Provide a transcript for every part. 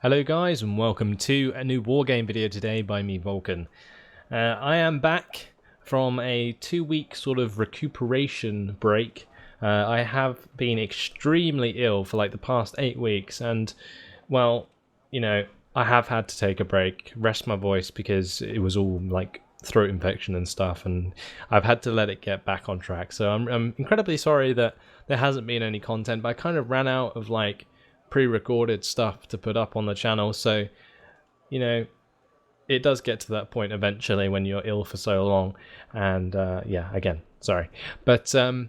Hello guys and welcome to a new Wargame video today by me, Vulcan. I am back from a 2-week sort of recuperation break. I have been extremely ill for like the past 8 weeks and, well, you know, I have had to take a break, rest my voice because it was all like throat infection and stuff, and I've had to let it get back on track. So I'm incredibly sorry that there hasn't been any content, but I kind of ran out of like pre-recorded stuff to put up on the channel, so you know it does get to that point eventually when you're ill for so long, and yeah, again, sorry, but I'm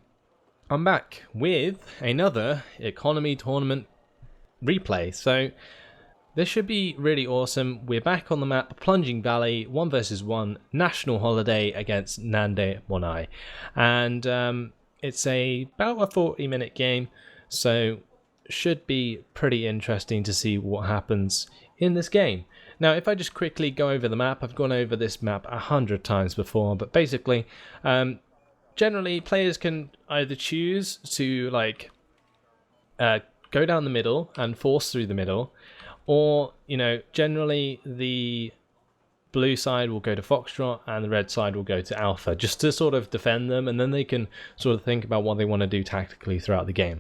back with another economy tournament replay, so this should be really awesome. We're back on the map, Plunjing Valley, 1 versus 1 national holiday against Nandemonai, and it's about a 40-minute game, so should be pretty interesting to see what happens in this game. Now, if I just quickly go over the map, I've gone over this map 100 times before, but basically, generally players can either choose to like go down the middle and force through the middle, or you know, generally the blue side will go to Foxtrot and the red side will go to Alpha, just to sort of defend them, and then they can sort of think about what they want to do tactically throughout the game.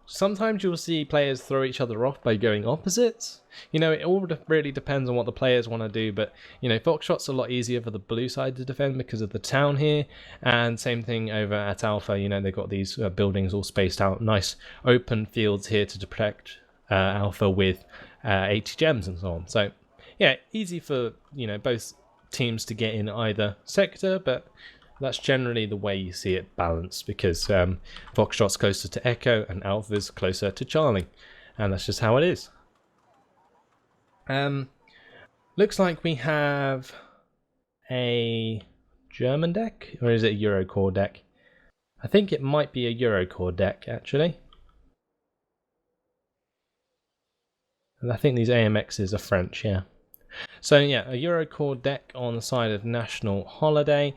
Sometimes you'll see players throw each other off by going opposites. You know, it all really depends on what the players want to do, but, you know, Foxtrot's a lot easier for the blue side to defend because of the town here, and same thing over at Alpha. You know, they've got these buildings all spaced out, nice open fields here to protect Alpha with 80 gems and so on. So, yeah, easy for, you know, both teams to get in either sector, but that's generally the way you see it balanced, because Foxtrot's closer to Echo and Alpha's closer to Charlie, and that's just how it is. Looks like we have a German deck, or is it a Eurocorps deck? I think it might be a Eurocorps deck, actually. And I think these AMXs are French, yeah. So yeah, a Eurocorps deck on the side of National Holiday.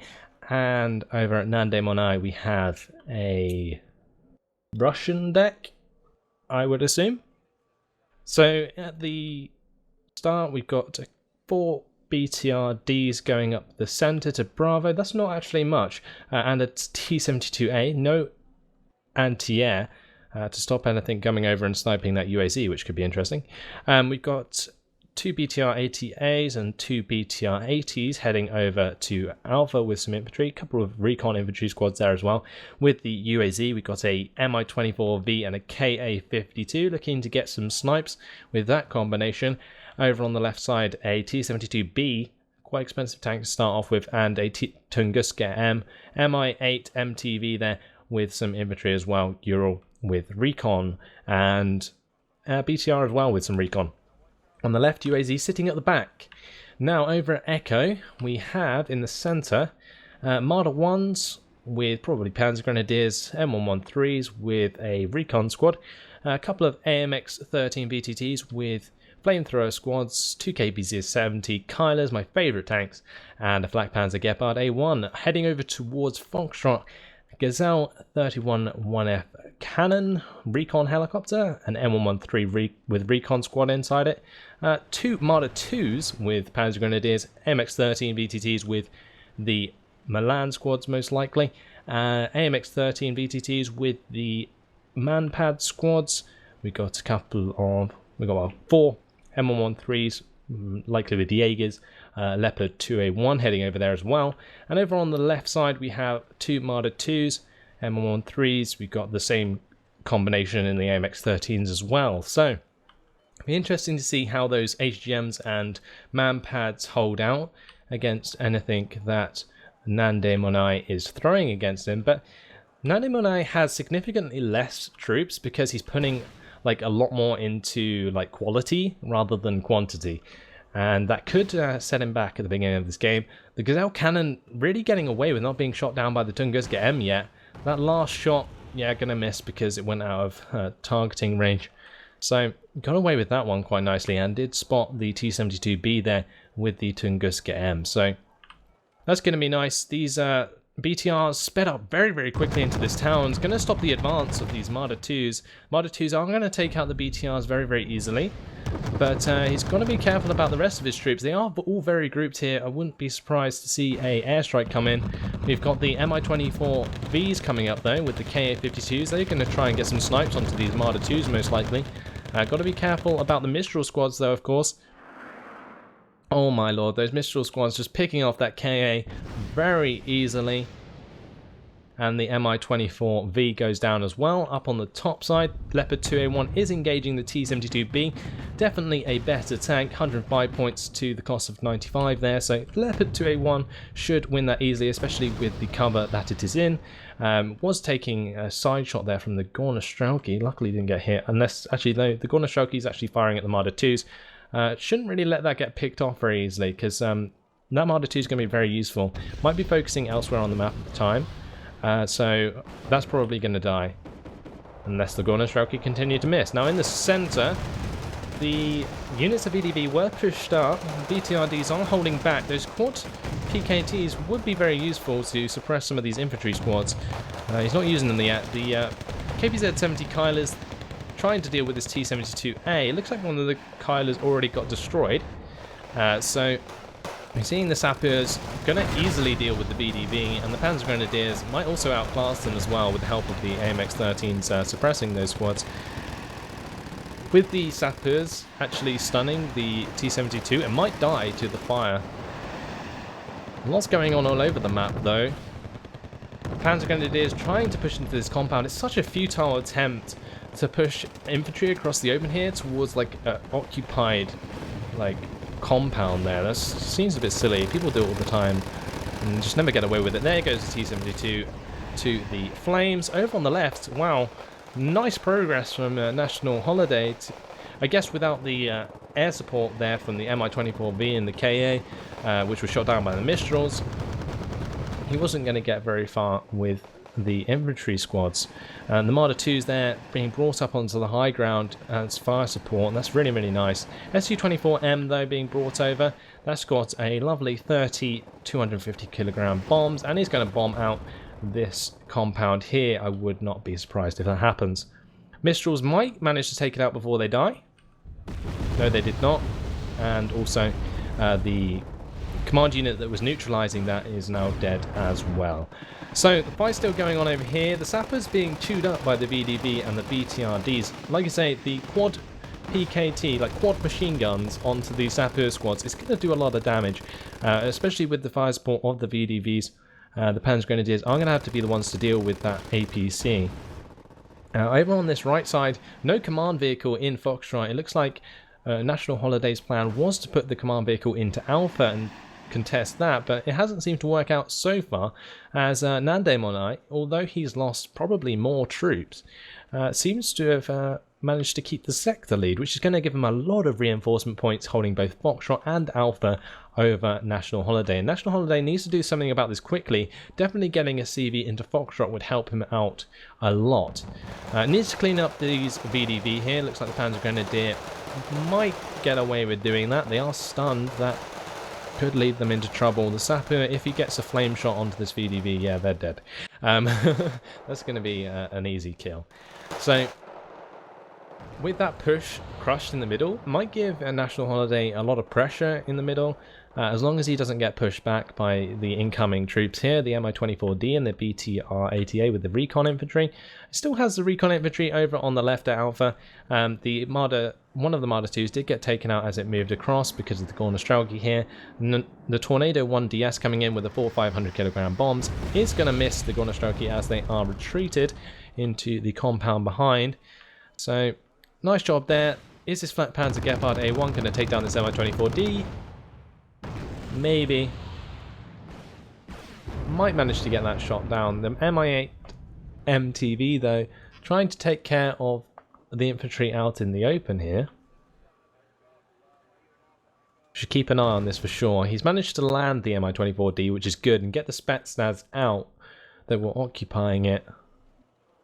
And over at Nandemonai we have a Russian deck, I would assume. So at the start we've got 4 BTRDs going up the center to Bravo. That's not actually much. And a T-72A, no anti-air to stop anything coming over and sniping that UAZ, which could be interesting. We've got 2 BTR-80As and 2 BTR-80s heading over to Alpha with some infantry, a couple of recon infantry squads there as well. With the UAZ, we've got a Mi-24V and a Ka-52 looking to get some snipes with that combination. Over on the left side, a T-72B, quite expensive tank to start off with, and a Tunguska M, Mi-8 MTV there with some infantry as well, Ural with recon, and BTR as well with some recon. On the left, UAZ sitting at the back. Now over at Echo, we have in the centre Marder 1s with probably Panzer Grenadiers, M113s with a recon squad, a couple of AMX 13 BTTs with flamethrower squads, 2 KPZ-70 Kylers, my favourite tanks, and a Flak Panzer Gepard A1 heading over towards Foxtrot. Gazelle 31 1F cannon, recon helicopter, an M113 with recon squad inside it, 2 Marder 2s with Panzer Grenadiers, MX-13 BTTs with the Milan squads most likely, AMX-13 BTTs with the Manpad squads. We got 4 M113s, likely with Jaegers, Leopard 2A1 heading over there as well. And over on the left side we have 2 Marder 2s, M113s. We've got the same combination in the AMX-13s as well. So it'll be interesting to see how those HGMs and Manpads hold out against anything that Nandemonai is throwing against him. But Nandemonai has significantly less troops because he's putting like a lot more into like quality rather than quantity, and that could set him back at the beginning of this game. The Gazelle cannon really getting away with not being shot down by the Tunguska M yet. That last shot, yeah, gonna miss because it went out of targeting range, so got away with that one quite nicely and did spot the T-72B there with the Tunguska M, so that's gonna be nice. These BTR sped up very, very quickly into this town. It's going to stop the advance of these Marder 2s. Marder 2s are going to take out the BTRs very, very easily. But he's got to be careful about the rest of his troops. They are all very grouped here. I wouldn't be surprised to see a airstrike come in. We've got the Mi-24Vs coming up, though, with the Ka-52s. They're going to try and get some snipes onto these Marder 2s, most likely. Got to be careful about the Mistral squads, though, of course. Oh my lord, those Mistral squads just picking off that Ka very easily. And the Mi-24V goes down as well. Up on the top side, Leopard 2A1 is engaging the T-72B. Definitely a better tank, 105 points to the cost of 95 there. So Leopard 2A1 should win that easily, especially with the cover that it is in. Was taking a side shot there from the Gornostrelki. Luckily didn't get hit, unless, actually though, the Gornostrelki is actually firing at the Marder 2s. Shouldn't really let that get picked off very easily, because that Marder 2 is going to be very useful. Might be focusing elsewhere on the map at the time. So that's probably going to die, unless the Gornostrelki continue to miss. Now in the center, the units of VDV were pushed up. BTRDs are holding back. Those quad PKTs would be very useful to suppress some of these infantry squads. He's not using them yet. The KPZ-70 Kyler's trying to deal with this T-72A. It looks like one of the Kylers already got destroyed. So we're seeing the Sappers going to easily deal with the VDV, and the Panzer Grenadiers might also outclass them as well with the help of the AMX-13s suppressing those squads. With the Sappers actually stunning the T-72, it might die to the fire. Lots going on all over the map though. Panzer Grenadiers trying to push into this compound. It's such a futile attempt to push infantry across the open here towards like an occupied like compound there. That seems a bit silly. People do it all the time and just never get away with it. There goes the T-72 to the flames. Over on the left, wow, nice progress from National Holiday. I guess without the air support there from the Mi-24V and the Ka, which was shot down by the Mistrals, he wasn't going to get very far with the infantry squads. And the Marder 2s there being brought up onto the high ground as fire support, and that's really, really nice. Su-24M though being brought over, that's got a lovely 30 250 kilogram bombs, and he's going to bomb out this compound here. I would not be surprised if that happens. Mistrals might manage to take it out before they die. No, they did not. And also the command unit that was neutralizing that is now dead as well. So the fight's still going on over here. The Sappers being chewed up by the VDV and the BTRDs. Like I say, the quad PKT, like quad machine guns onto the Sapper squads, it's going to do a lot of damage, especially with the fire support of the VDVs. The Panzer Grenadiers are going to have to be the ones to deal with that APC. Over on this right side, no command vehicle in Foxtrot. It looks like National Holiday's plan was to put the command vehicle into Alpha and contest that, but it hasn't seemed to work out so far, as Nandemonai, although he's lost probably more troops, seems to have managed to keep the sector lead, which is going to give him a lot of reinforcement points, holding both Foxtrot and Alpha over National Holiday. And National Holiday needs to do something about this quickly. Definitely getting a CV into Foxtrot would help him out a lot. Needs to clean up these VDV here. Looks like the Panzer Grenadier might get away with doing that. They are stunned. That could lead them into trouble. The Sapper, if he gets a flame shot onto this VDV, yeah, they're dead. That's going to be an easy kill. So with that push crushed in the middle, might give a National Holiday a lot of pressure in the middle, as long as he doesn't get pushed back by the incoming troops here, the Mi-24D and the BTR-80A with the recon infantry. It still has the recon infantry over on the left at Alpha. The Marder, one of the Marder 2s did get taken out as it moved across because of the Gornostrelki here. The Tornado 1DS coming in with the 4 500 kilogram bombs is going to miss the Gornostrelki as they are retreated into the compound behind. So nice job there. Is this Flat Panzer Gepard A1 going to take down this Mi-24D? Maybe. Might manage to get that shot down. The Mi-8 MTV though, trying to take care of the infantry out in the open here. Should keep an eye on this for sure. He's managed to land the Mi-24D, which is good, and get the Spetsnaz out that were occupying it.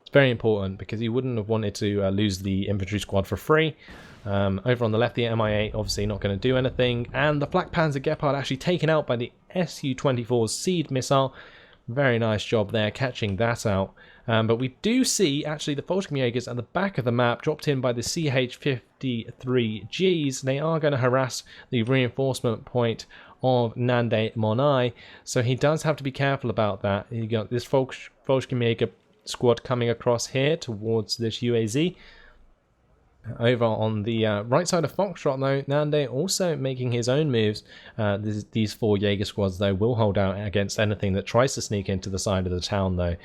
It's very important because he wouldn't have wanted to lose the infantry squad for free. Over on the left, the Mi-8 obviously not going to do anything, and the Flak Panzer Gepard actually taken out by the Su-24's Seed missile. Very nice job there catching that out. But we do see actually the Fullscreen at the back of the map dropped in by the CH-53Gs. They are going to harass the reinforcement point of Nandemonai, so he does have to be careful about that. You got this Fullscreen squad coming across here towards this UAZ. Over on the right side of Foxtrot, though, Nande also making his own moves. These 4 Jaeger squads, though, will hold out against anything that tries to sneak into the side of the town, though.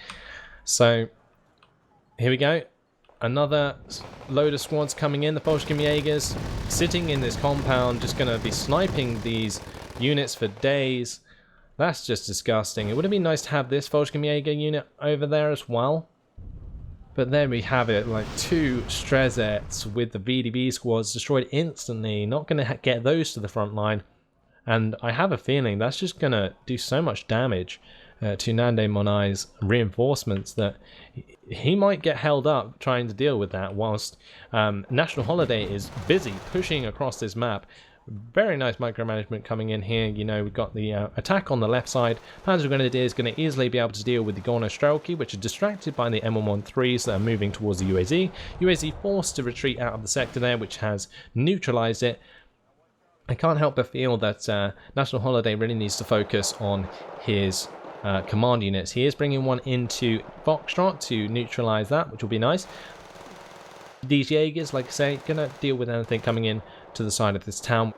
So, here we go. Another load of squads coming in. The Fullscreen sitting in this compound, just going to be sniping these units for days. That's just disgusting. It would have been nice to have this Fullscreen unit over there as well. But there we have it, like 2 Strezets with the VDB squads destroyed instantly. Not going to get those to the front line. And I have a feeling that's just going to do so much damage to Nandemonai's reinforcements that he might get held up trying to deal with that whilst National Holiday is busy pushing across this map. Very nice micromanagement coming in here. You know, we've got the attack on the left side. Panzer Grenadier is going to easily be able to deal with the Gorno Strelki, which are distracted by the M113s that are moving towards the UAZ. UAZ forced to retreat out of the sector there, which has neutralized it. I can't help but feel that National Holiday really needs to focus on his command units. He is bringing one into Foxtrot to neutralize that, which will be nice. These Jaegers, like I say, gonna deal with anything coming in to the side of this town,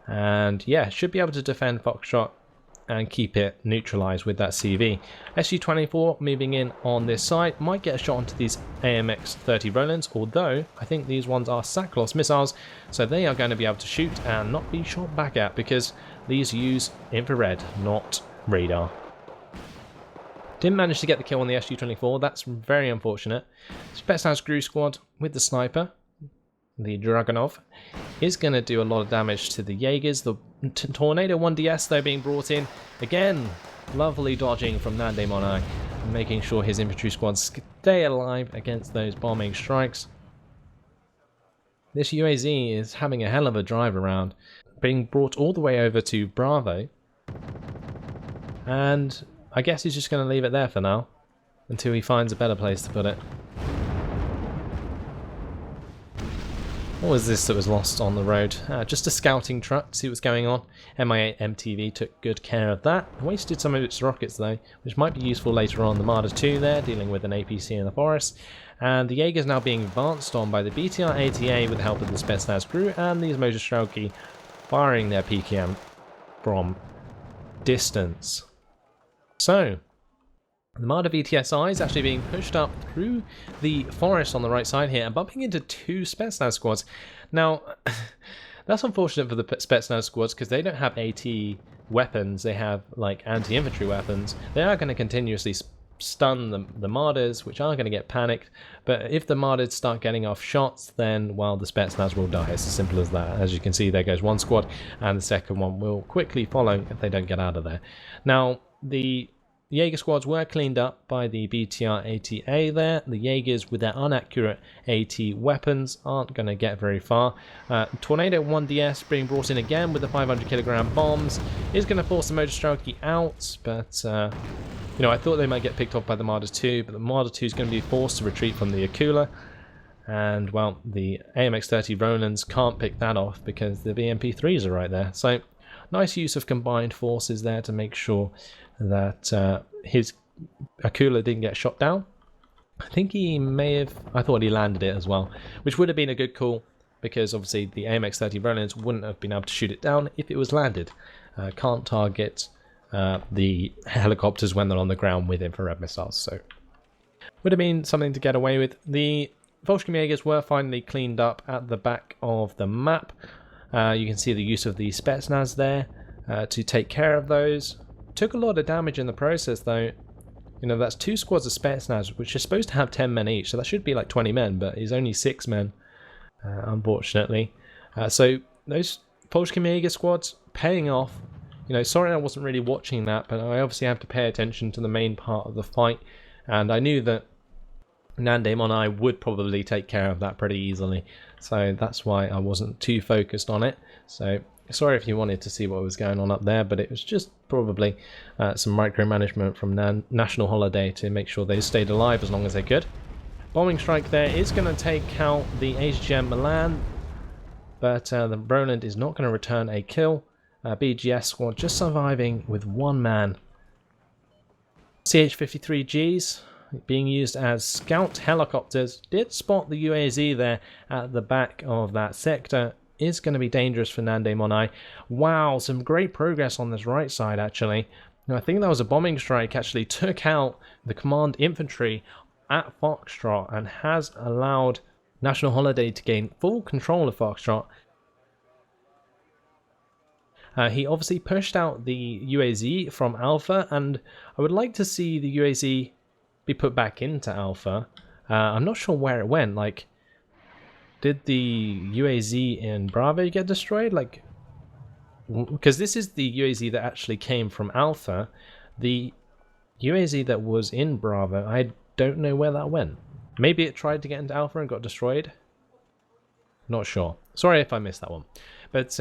and yeah, should be able to defend Foxtrot and keep it neutralized with that CV. SU-24 moving in on this side, might get a shot onto these AMX-30 Rolands, although I think these ones are Saklos missiles, so they are going to be able to shoot and not be shot back at, because these use infrared, not radar. Didn't manage to get the kill on the SU-24, that's very unfortunate. Spetsnaz Gru squad with the sniper, the Dragunov, is going to do a lot of damage to the Jaegers. The Tornado 1DS, though, being brought in. Again, lovely dodging from Nandemonai, making sure his infantry squads stay alive against those bombing strikes. This UAZ is having a hell of a drive around, being brought all the way over to Bravo. And I guess he's just going to leave it there for now, until he finds a better place to put it. What was this that was lost on the road? Just a scouting truck to see what's going on. MI8 MTV took good care of that. Wasted some of its rockets though, which might be useful later on. The Marder 2 there, dealing with an APC in the forest. And the Jaeger's now being advanced on by the BTR-ATA with the help of the Spetsnaz crew, and these Motor Strelki firing their PKM from distance. So, the Marder VTSI is actually being pushed up through the forest on the right side here and bumping into 2 Spetsnaz squads. Now, that's unfortunate for the Spetsnaz squads because they don't have AT weapons, they have like anti-infantry weapons. They are going to continuously stun the Marders, which are going to get panicked, but if the Marders start getting off shots, then, well, the Spetsnaz will die. It's as simple as that. As you can see, there goes one squad, and the second one will quickly follow if they don't get out of there. Now, the Jaeger squads were cleaned up by the BTR-ATA there. The Jaegers with their inaccurate AT weapons aren't going to get very far. Tornado 1DS being brought in again with the 500 kilogram bombs is going to force the Motor Strelki out, but you know, I thought they might get picked off by the Marder 2, but the Marder 2 is going to be forced to retreat from the Akula, and well, the AMX-30 Rolands can't pick that off because the BMP-3s are right there. So nice use of combined forces there to make sure that his Akula didn't get shot down. I think he may have, I thought he landed it as well, which would have been a good call because obviously the AMX-30 Rolands wouldn't have been able to shoot it down if it was landed. Can't target the helicopters when they're on the ground with infrared missiles, so would have been something to get away with. The Volsky Jaegers were finally cleaned up at the back of the map. You can see the use of the Spetsnaz there to take care of those. Took a lot of damage in the process though. You know, that's 2 squads of Spetsnaz, which are supposed to have 10 men each, so that should be like 20 men, but he's only 6 men, unfortunately. So those Polski Jaeger squads paying off. You know, sorry I wasn't really watching that, but I obviously have to pay attention to the main part of the fight, and I knew that Nandemonai would probably take care of that pretty easily. So that's why I wasn't too focused on it. So sorry if you wanted to see what was going on up there, but it was just probably some micromanagement from National Holiday to make sure they stayed alive as long as they could. Bombing strike there is going to take out the HGM Milan, but the Roland is not going to return a kill. BGS squad just surviving with one man. CH-53Gs being used as scout helicopters did spot the UAZ there at the back of that sector. Is going to be dangerous for Nandemonai. Wow, some great progress on this right side actually. Now, I think that was a bombing strike actually took out the command infantry at Foxtrot and has allowed National Holiday to gain full control of Foxtrot. He obviously pushed out the UAZ from Alpha, and I would like to see the UAZ be put back into Alpha. I'm not sure where it went. Like, did the UAZ in Bravo get destroyed? Like, because this is the UAZ that actually came from Alpha. The UAZ that was in Bravo, I don't know where that went. Maybe it tried to get into Alpha and got destroyed. Not sure. Sorry if I missed that one. But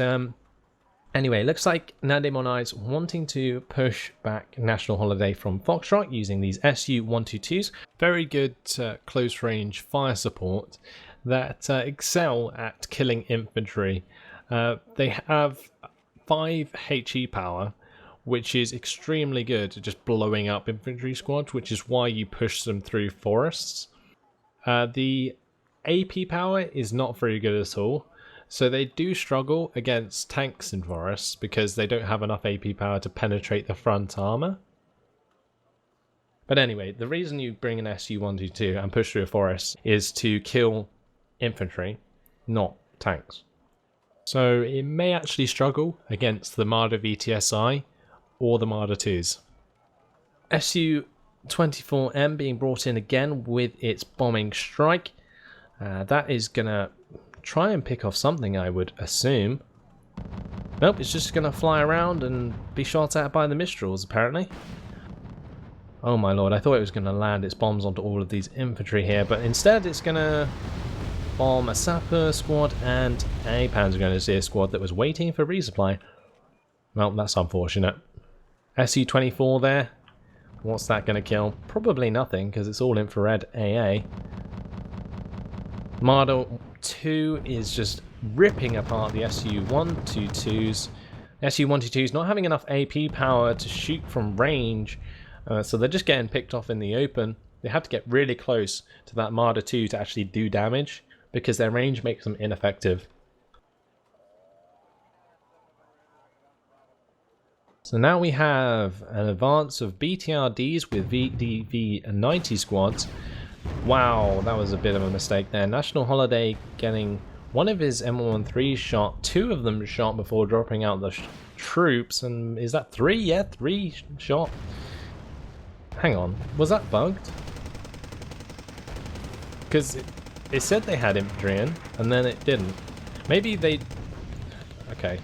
anyway, looks like Nandemonai's wanting to push back National Holiday from Foxtrot using these Su-122s. Very good close range fire support that excel at killing infantry. They have 5 HE power, which is extremely good at just blowing up infantry squads, which is why you push them through forests. The AP power is not very good at all. So they do struggle against tanks in forests because they don't have enough AP power to penetrate the front armor. But anyway, the reason you bring an Su-122 and push through a forest is to kill infantry, not tanks. So it may actually struggle against the Marder VTSI or the Marder 2s. Su-24M being brought in again with its bombing strike. That is going to try and pick off something, I would assume. Nope, it's just going to fly around and be shot at by the Mistrals, apparently. Oh my lord, I thought it was going to land its bombs onto all of these infantry here, but instead it's going to bomb a sapper squad and a Panzer Grenadier squad that was waiting for resupply. Well, that's unfortunate. Su-24 there. What's that going to kill? Probably nothing, because it's all infrared AA. Marder 2 is just ripping apart the Su-122s. Su-122s not having enough AP power to shoot from range, so they're just getting picked off in the open. They have to get really close to that Marder 2 to actually do damage, because their range makes them ineffective. So now we have an advance of BTRDs with VDV-90 squads. Wow, that was a bit of a mistake there. National Holiday getting one of his M113s shot, 2 of them shot before dropping out the troops, and is that 3? Yeah, 3 shot. Hang on, was that bugged? Because it said they had infantry in, and then it didn't. Maybe they... Okay,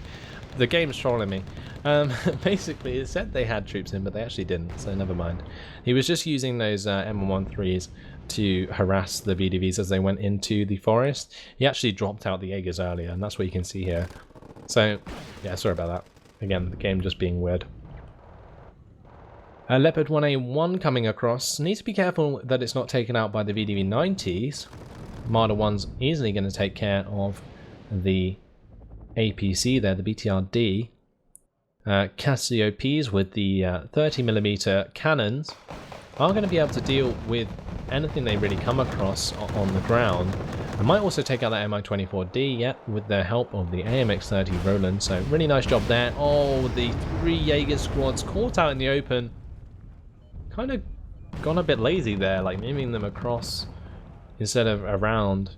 the game's trolling me. Basically, it said they had troops in, but they actually didn't, so never mind. He was just using those M113s to harass the VDVs as they went into the forest. He actually dropped out the Jaegers earlier, and that's what you can see here. So, yeah, sorry about that. Again, the game just being weird. Leopard 1A1 coming across. Need to be careful that it's not taken out by the VDV-90s. Marder 1's easily going to take care of the APC there, the BTRD. Cassiopes with the 30mm cannons are going to be able to deal with anything they really come across on the ground. I might also take out that Mi-24D yet with the help of the AMX-30 Roland, so really nice job there. Oh, the 3 Jaeger squads caught out in the open. Kind of gone a bit lazy there, like moving them across instead of around.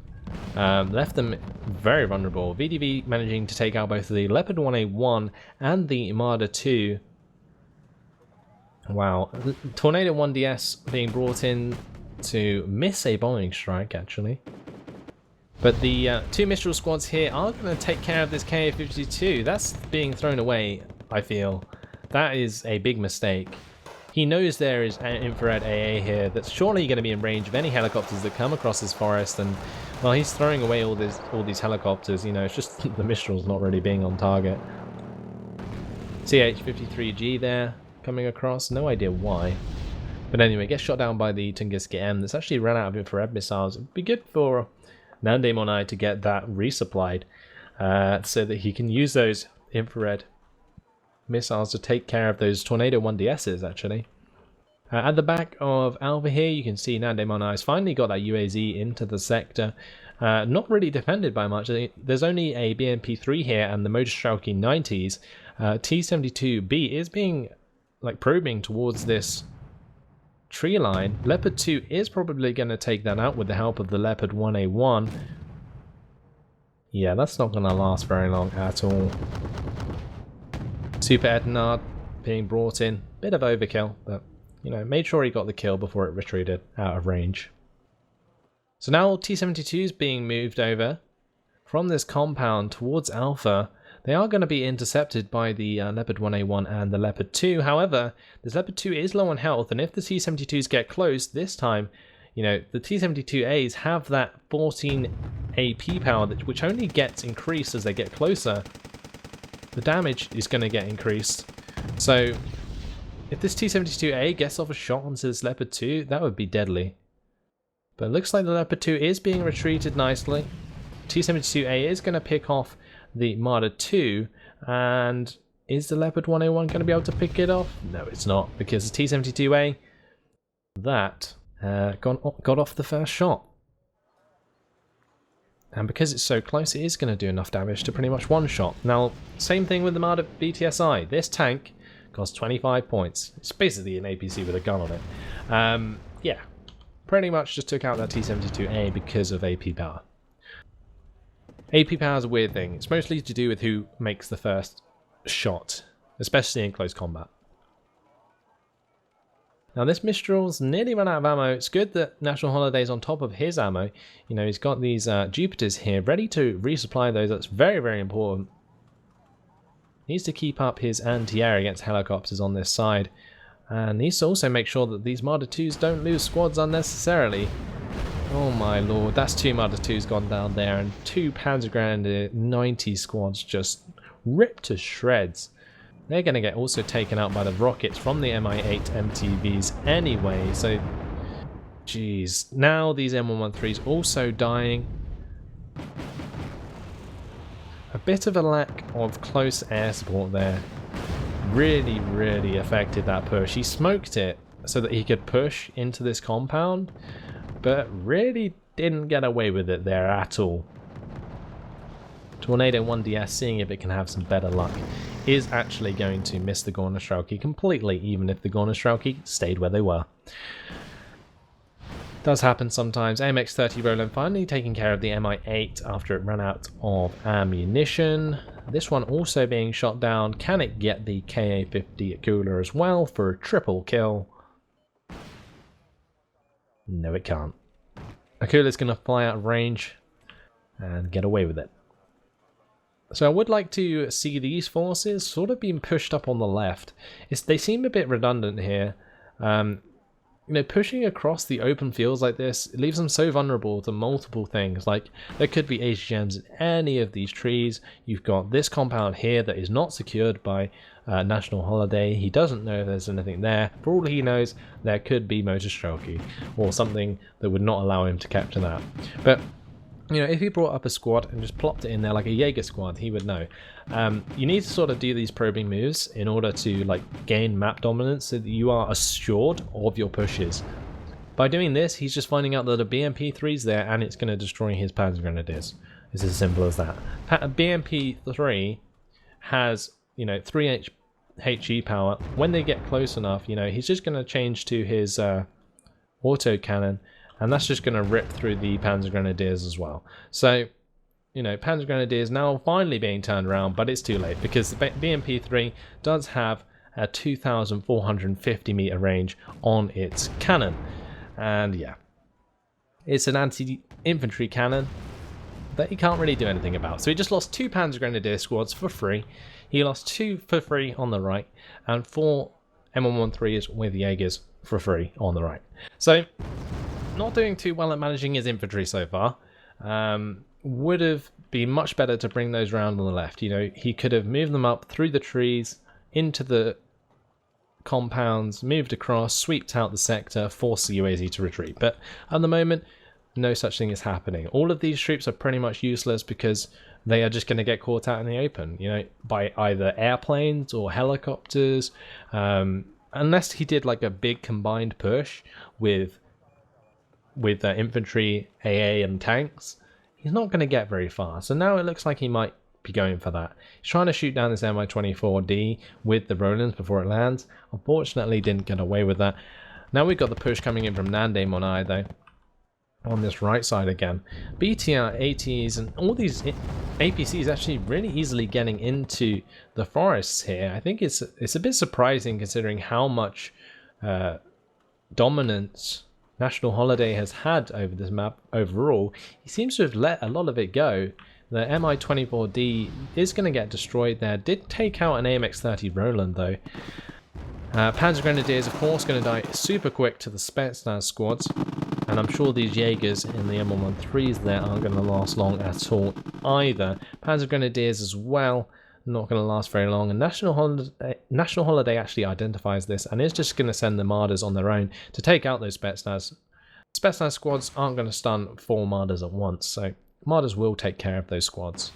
Left them very vulnerable. VDV managing to take out both the Leopard 1A1 and the Marder 2. Wow. Tornado 1DS being brought in to miss a bombing strike, actually. But the 2 Mistral squads here are going to take care of this Ka-52. That's being thrown away, I feel. That is a big mistake. He knows there is an infrared AA here that's surely going to be in range of any helicopters that come across his forest, and well, he's throwing away all these helicopters. You know, it's just the Mistral's not really being on target. CH-53G there coming across, no idea why. But anyway, gets shot down by the Tunguska M that's actually run out of infrared missiles. It'd be good for Nandemonai to get that resupplied so that he can use those infrared missiles to take care of those Tornado 1DSs actually. At the back of Alpha here, you can see Nandemonai's finally got that UAZ into the sector. Not really defended by much. There's only a BMP-3 here and the Motorstrelky 90s. T-72B is being like probing towards this tree line. Leopard 2 is probably going to take that out with the help of the Leopard 1A1. Yeah, that's not going to last very long at all. Super Etnard being brought in. Bit of overkill, but you know, made sure he got the kill before it retreated out of range. So now T-72 is being moved over from this compound towards Alpha. They are going to be intercepted by the Leopard 1A1 and the Leopard 2. However, this Leopard 2 is low on health, and if the T-72s get close this time, you know, the T-72As have that 14 AP power, which only gets increased as they get closer. The damage is going to get increased. So if this T-72A gets off a shot onto this Leopard 2, that would be deadly. But it looks like the Leopard 2 is being retreated nicely. T-72A is going to pick off the Marder 2, and is the Leopard 1A1 going to be able to pick it off? No, it's not, because the T-72A, that got off the first shot. And because it's so close, it is going to do enough damage to pretty much one shot. Now, same thing with the Marder BTSI. This tank costs 25 points. It's basically an APC with a gun on it. Yeah, pretty much just took out that T-72A because of AP power. AP power is a weird thing. It's mostly to do with who makes the first shot, especially in close combat. Now this Mistral's nearly run out of ammo. It's good that National Holiday's on top of his ammo. You know, he's got these Jupiters here ready to resupply those. That's very, very important. Needs to keep up his anti-air against helicopters on this side. And needs to also make sure that these Marder 2s don't lose squads unnecessarily. Oh my lord, that's 2 Marder 2s gone down there, and 2 Panzergrenadier 90 squads just ripped to shreds. They're going to get also taken out by the rockets from the Mi-8 MTVs anyway, so jeez. Now these M113s also dying. A bit of a lack of close air support there really, really affected that push. He smoked it so that he could push into this compound, but really didn't get away with it there at all. Tornado 1DS, seeing if it can have some better luck, is actually going to miss the Gornostrelky completely, even if the Gornostrelky stayed where they were. Does happen sometimes. AMX-30 Roland finally taking care of the Mi-8 after it ran out of ammunition. This one also being shot down. Can it get the Ka-50 Akula as well for a triple kill? No, it can't. Akula's going to fly out of range and get away with it. So I would like to see these forces sort of being pushed up on the left. They seem a bit redundant here. You know, pushing across the open fields like this, it leaves them so vulnerable to multiple things. Like, there could be HGMs in any of these trees. You've got this compound here that is not secured by National Holiday. He doesn't know if there's anything there. For all he knows, there could be Motorstrelky or something that would not allow him to capture that. But you know, if he brought up a squad and just plopped it in there like a Jaeger squad, he would know. You need to sort of do these probing moves in order to like gain map dominance so that you are assured of your pushes. By doing this, he's just finding out that a BMP-3's there and it's going to destroy his Panzergrenadiers. It's as simple as that. BMP-3 has, you know, 3 HE power. When they get close enough, you know, he's just going to change to his autocannon. And that's just going to rip through the Panzergrenadiers as well. So, you know, Panzergrenadiers now finally being turned around, but it's too late because the BMP-3 does have a 2,450 meter range on its cannon. And yeah, it's an anti-infantry cannon that he can't really do anything about. So he just lost 2 Panzergrenadier squads for free. He lost 2 for free on the right and 4 M113s with Jaegers for free on the right. So, not doing too well at managing his infantry so far. Would have been much better to bring those round on the left. You know, he could have moved them up through the trees, into the compounds, moved across, sweeped out the sector, forced the UAZ to retreat. But at the moment, no such thing is happening. All of these troops are pretty much useless because they are just going to get caught out in the open, you know, by either airplanes or helicopters. Unless he did like a big combined push with infantry, AA, and tanks, he's not going to get very far. So now it looks like he might be going for that. He's trying to shoot down this Mi-24D with the Rolands before it lands. Unfortunately, didn't get away with that. Now we've got the push coming in from Nandemonai, though, on this right side again. BTR, ATs, and all these APCs actually really easily getting into the forests here. I think it's a bit surprising considering how much dominance National Holiday has had over this map overall. He seems to have let a lot of it go. The Mi-24D is going to get destroyed there. Did take out an AMX-30 Roland though. Panzer Grenadiers, of course, going to die super quick to the Spetsnaz squads. And I'm sure these Jaegers in the M113s there aren't going to last long at all either. Panzer Grenadiers as well, not going to last very long. And National Holiday actually identifies this and is just going to send the Marders on their own to take out those Spetsnaz. Spetsnaz squads aren't going to stun 4 Marders at once, so Marders will take care of those squads.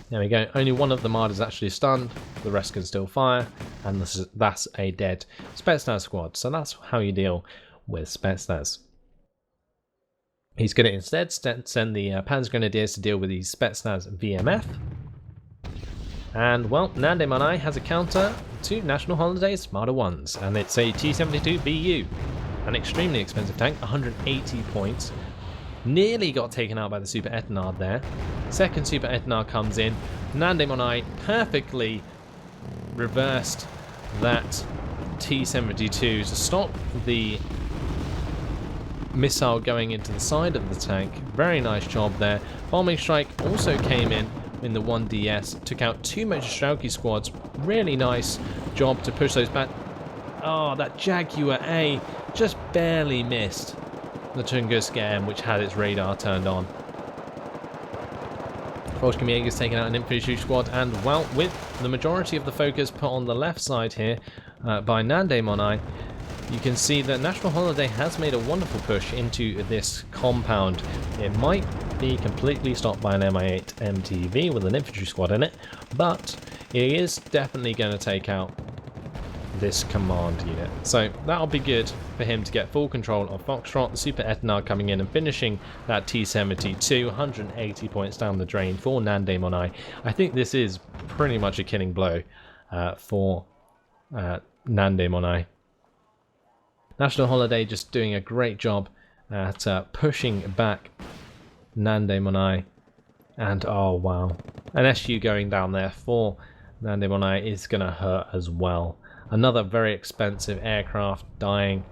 There we go. Only one of the Marders actually stunned. The rest can still fire. And that's a dead Spetsnaz squad. So that's how you deal with Spetsnaz. He's going to instead send the Panzer Grenadiers to deal with the Spetsnaz VMF. And, well, Nandemonai has a counter to National Holiday's Marder 1s. And it's a T-72BU. An extremely expensive tank, 180 points. Nearly got taken out by the Super Etenard there. Second Super Etenard comes in. Nandemonai perfectly reversed that T-72 to stop the missile going into the side of the tank. Very nice job there. Bombing strike also came in the 1DS. Took out 2 Major squads. Really nice job to push those back. Oh, that Jaguar A just barely missed the Tunguska M, which had its radar turned on. Volchkim Jaeger's taken out an infantry squad, and well, with the majority of the focus put on the left side here by Nandemonai, you can see that National Holiday has made a wonderful push into this compound. It might be completely stopped by an Mi-8 MTV with an infantry squad in it, but it is definitely going to take out this command unit. So that'll be good for him to get full control of Foxtrot. The Super Etenard coming in and finishing that T-72, 180 points down the drain for Nandemonai. I think this is pretty much a killing blow for Nandemonai. National Holiday just doing a great job at pushing back Nandemonai. And oh wow, an SU going down there for Nandemonai is going to hurt as well. Another very expensive aircraft dying.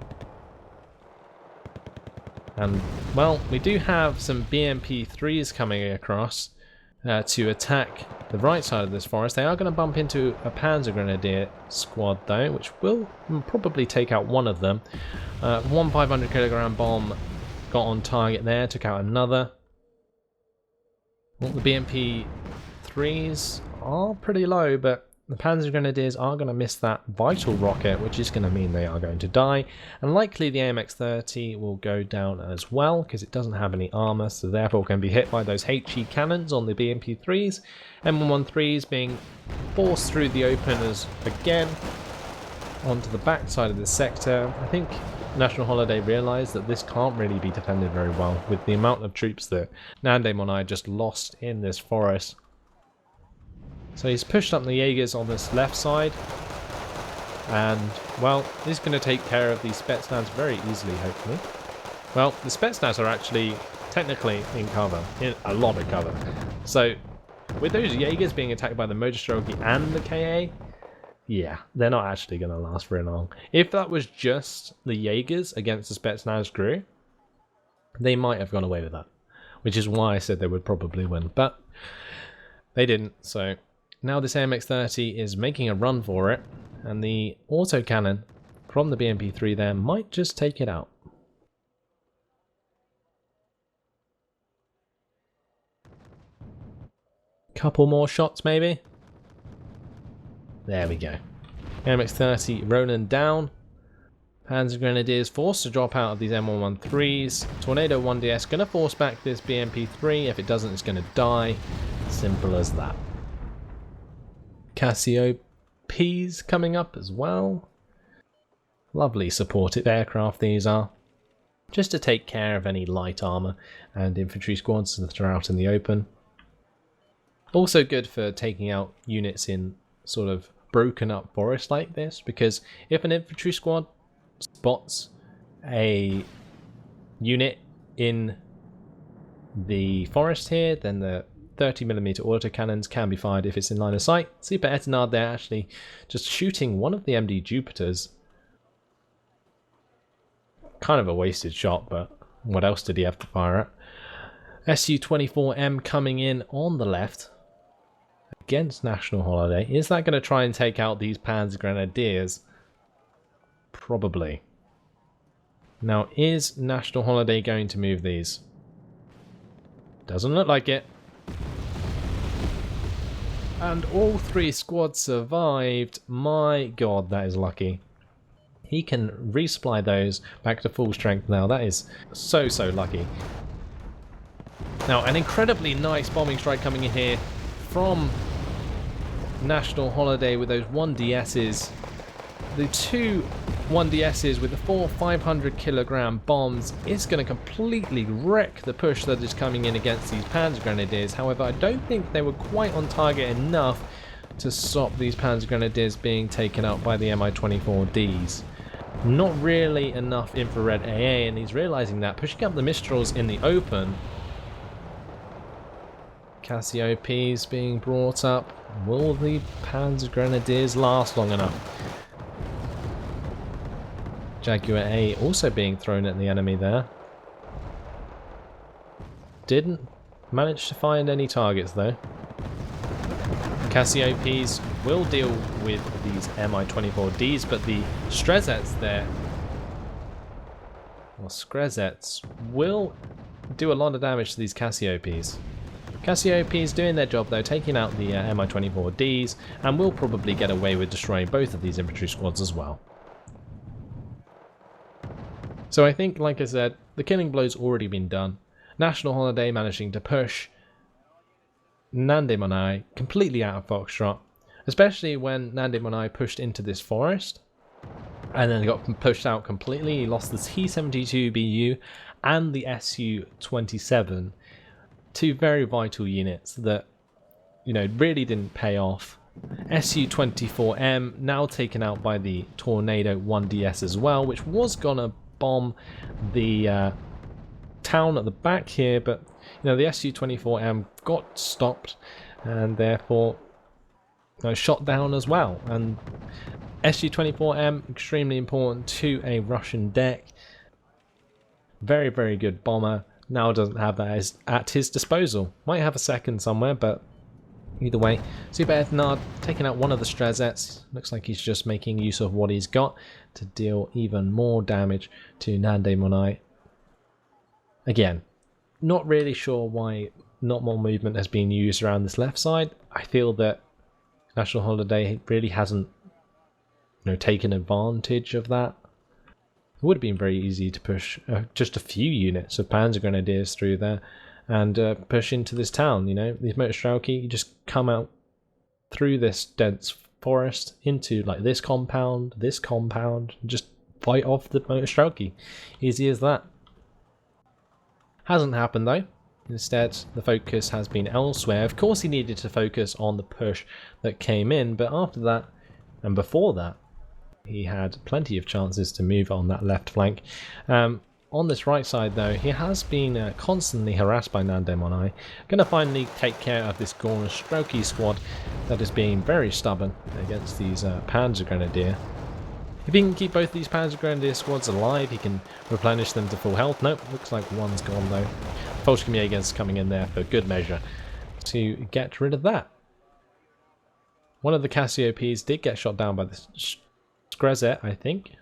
And, well, we do have some BMP-3s coming across to attack the right side of this forest. They are going to bump into a Panzer Grenadier squad, though, which will probably take out one of them. One 500 kilogram bomb got on target there, took out another. Well, the BMP-3s are pretty low, but the Panzer Grenadiers are going to miss that vital rocket, which is going to mean they are going to die. And likely the AMX-30 will go down as well, because it doesn't have any armor, so therefore can be hit by those HE cannons on the BMP-3s. M113s being forced through the openers again onto the back side of the sector. I think National Holiday realised that this can't really be defended very well with the amount of troops that Nandemonai just lost in this forest. So he's pushed up the Jaegers on this left side, and, well, he's going to take care of the Spetsnaz very easily, hopefully. Well, the Spetsnaz are actually technically in cover, in a lot of cover. So, with those Jaegers being attacked by the Mojostrelki and the KA, yeah, they're not actually going to last very long. If that was just the Jaegers against the Spetsnaz crew, they might have gone away with that, which is why I said they would probably win, but they didn't, so now this AMX-30 is making a run for it, and the autocannon from the BMP-3 there might just take it out. Couple more shots maybe. There we go. AMX-30 rolling down. Panzer Grenadiers forced to drop out of these M113s. Tornado 1DS going to force back this BMP-3. If it doesn't, it's going to die. Simple as that. Cassiop's coming up as well. Lovely supported aircraft these are. Just to take care of any light armor and infantry squads that are out in the open. Also good for taking out units in sort of broken up forest like this, because if an infantry squad spots a unit in the forest here, then the 30mm autocannons can be fired if it's in line of sight. Super Etenard there actually just shooting one of the MD Jupiters. Kind of a wasted shot, but what else did he have to fire at? Su-24M coming in on the left against National Holiday. Is that going to try and take out these Panzer Grenadiers? Probably. Now, is National Holiday going to move these? Doesn't look like it. And all three squads survived. My god, that is lucky. He can resupply those back to full strength now. That is so lucky. Now, an incredibly nice bombing strike coming in here from National Holiday with those 1DSs. The two 1DSs with the 4 500-kilogram bombs is going to completely wreck the push that is coming in against these Panzer Grenadiers. However, I don't think they were quite on target enough to stop these Panzer Grenadiers being taken out by the Mi-24Ds. Not really enough infrared AA, and he's realizing that, pushing up the Mistrals in the open. Cassiop's being brought up. Will the Panzer Grenadiers last long enough? Jaguar A also being thrown at the enemy there. Didn't manage to find any targets though. Cassiop's will deal with these Mi-24Ds, but the Strezets there, or Skrezets, will do a lot of damage to these Cassiop's. Cassiop's doing their job though, taking out the Mi-24Ds, and will probably get away with destroying both of these infantry squads as well. So I think, like I said, the killing blow's already been done. National Holiday managing to push Nandemonai completely out of Foxtrot, especially when Nandemonai pushed into this forest and then got pushed out completely. He lost the T-72BU and the Su-27, two very vital units that, you know, really didn't pay off. Su-24M now taken out by the Tornado 1DS as well, which was gonna bomb the town at the back here, but you know, the Su-24M got stopped and therefore shot down as well. And Su-24M extremely important to a Russian deck. Very good bomber. Now doesn't have that at his disposal. Might have a second somewhere, but either way, Super Etenard taking out one of the Strezets. Looks like he's just making use of what he's got to deal even more damage to Nandemonai. Again, not really sure why not more movement has been used around this left side. I feel that National Holiday really hasn't, you know, taken advantage of that. It would have been very easy to push just a few units of Panzer Grenadiers through there and push into this town. You know, these Motorstrelki, you just come out through this dense forest into like this compound, just fight off the Motorstrelki. Easy as that. Hasn't happened though. Instead, the focus has been elsewhere. Of course, he needed to focus on the push that came in, but after that and before that, he had plenty of chances to move on that left flank. On this right side though, he has been constantly harassed by Nandemonai. Going to finally take care of this Gornostrelki squad that is being very stubborn against these Panzer Grenadier. If he can keep both these Panzer Grenadier squads alive, he can replenish them to full health. Nope, looks like one's gone though. Fullscreen coming in there for good measure to get rid of that. One of the Cassiopeias did get shot down by the Skrezet, I think.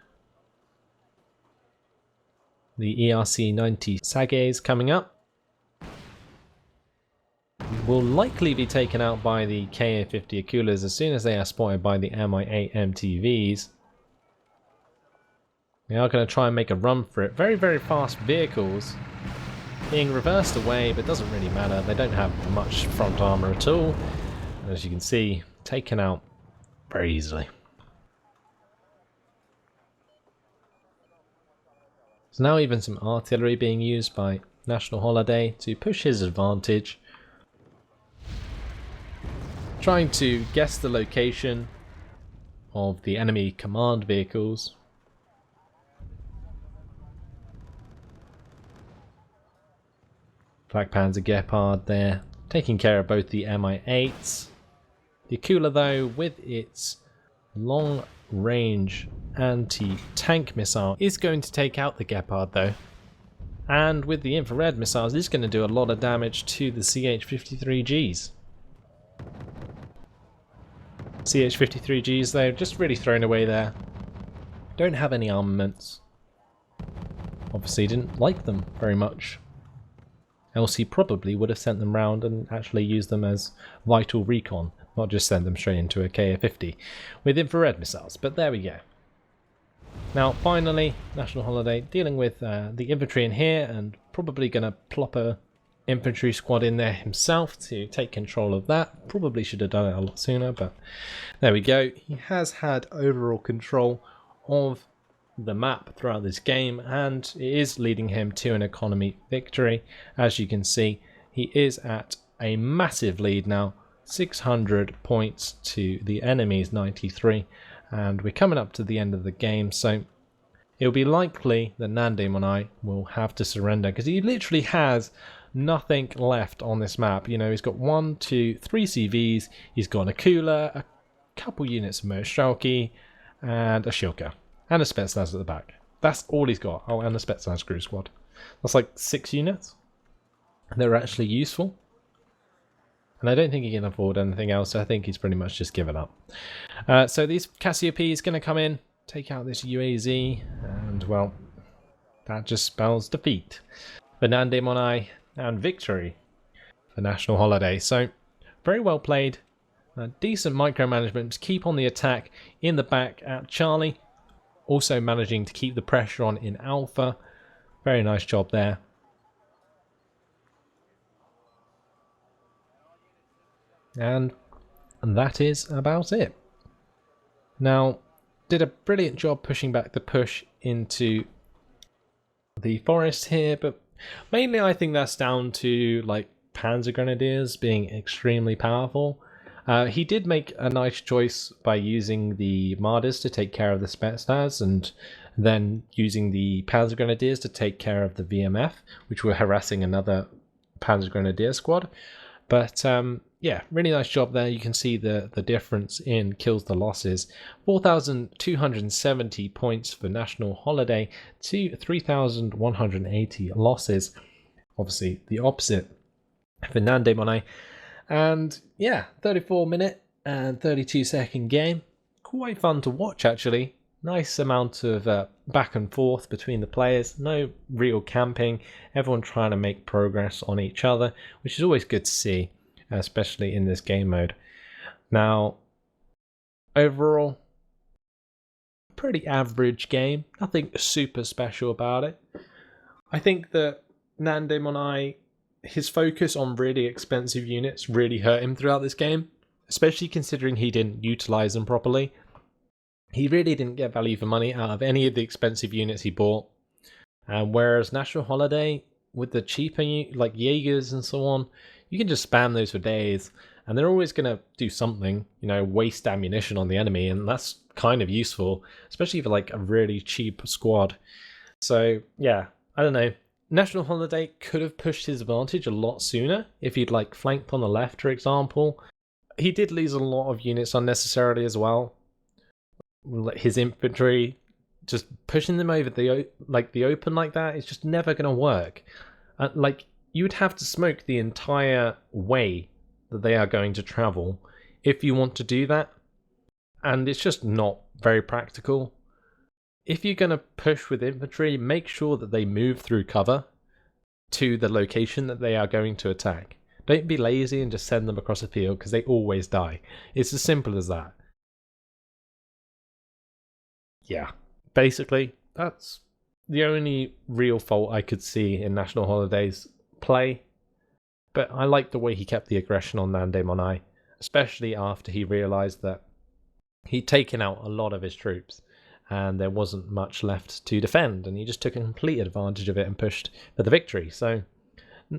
The ERC-90 Sages coming up will likely be taken out by the KA-50 Akulas as soon as they are spotted by the Mi-8 MTVs. They are going to try and make a run for it. Very, very fast vehicles being reversed away, but doesn't really matter. They don't have much front armor at all. And as you can see, taken out very easily. There's now even some artillery being used by National Holiday to push his advantage. Trying to guess the location of the enemy command vehicles. Black Panzer Gepard there, taking care of both the Mi-8s. The Akula though, with its long-range anti-tank missile, is going to take out the Gepard though. And with the infrared missiles, it's going to do a lot of damage to the CH-53Gs. CH-53Gs though, just really thrown away there. Don't have any armaments. Obviously didn't like them very much. Else he probably would have sent them round and actually used them as vital recon, not just send them straight into a KA-50 with infrared missiles. But there we go. Now finally, National Holiday dealing with the infantry in here and probably going to plop a infantry squad in there himself to take control of that. Probably should have done it a lot sooner, but there we go. He has had overall control of the map throughout this game, and it is leading him to an economy victory. As you can see, he is at a massive lead now, 600 points to the enemy's 93, and we're coming up to the end of the game, so it'll be likely that Nandemonai will have to surrender because he literally has nothing left on this map. You know, he's got 1, 2, 3 CVs, he's got an Akula, a couple units of Merstralki, and a Shilka. And a Spetsnaz at the back. That's all he's got. Oh, and a Spetsnaz crew squad. That's like 6 units. They're actually useful. And I don't think he can afford anything else. I think he's pretty much just given up. So these Cassiopeias is going to come in, take out this UAZ, and well, that just spells defeat for Nandemonai and victory for National Holiday. So very well played. Decent micromanagement to keep on the attack in the back at Charlie. Also managing to keep the pressure on in Alpha. Very nice job there. And that is about it. Now, did a brilliant job pushing back the push into the forest here, but mainly I think that's down to like Panzer Grenadiers being extremely powerful. He did make a nice choice by using the Marders to take care of the Spetsnaz and then using the Panzer Grenadiers to take care of the VMF, which were harassing another Panzer Grenadier squad. But yeah, really nice job there. You can see the difference in kills to losses. 4,270 points for National Holiday to 3,180 losses. Obviously the opposite for Nandemonai. And yeah, 34-minute and 32-second game. Quite fun to watch, actually. Nice amount of back and forth between the players. No real camping. Everyone trying to make progress on each other, which is always good to see, especially in this game mode. Now, overall, pretty average game. Nothing super special about it. I think that Nandemonai, his focus on really expensive units really hurt him throughout this game, especially considering he didn't utilize them properly. He really didn't get value for money out of any of the expensive units he bought. Whereas National Holiday, with the cheaper, like Jaegers and so on, you can just spam those for days, and they're always going to do something, you know, waste ammunition on the enemy, and that's kind of useful, especially for like a really cheap squad. So yeah, I don't know. National Holiday could have pushed his advantage a lot sooner if he'd like flanked on the left, for example. He did lose a lot of units unnecessarily as well. His infantry, just pushing them over the open like that is just never going to work. Like, you would have to smoke the entire way that they are going to travel if you want to do that, and it's just not very practical. If you're going to push with infantry, make sure that they move through cover to the location that they are going to attack. Don't be lazy and just send them across the field, because they always die. It's as simple as that. Yeah, basically, that's the only real fault I could see in National Holiday's play. But I like the way he kept the aggression on Nandemonai, especially after he realised that he'd taken out a lot of his troops and there wasn't much left to defend, and he just took a complete advantage of it and pushed for the victory. So,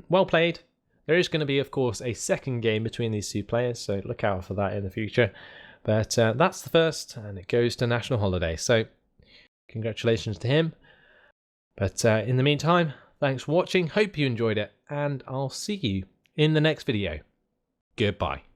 well played. There is going to be, of course, a second game between these two players, so look out for that in the future. But that's the first, and it goes to National Holiday. So, congratulations to him. But in the meantime, thanks for watching. Hope you enjoyed it, and I'll see you in the next video. Goodbye.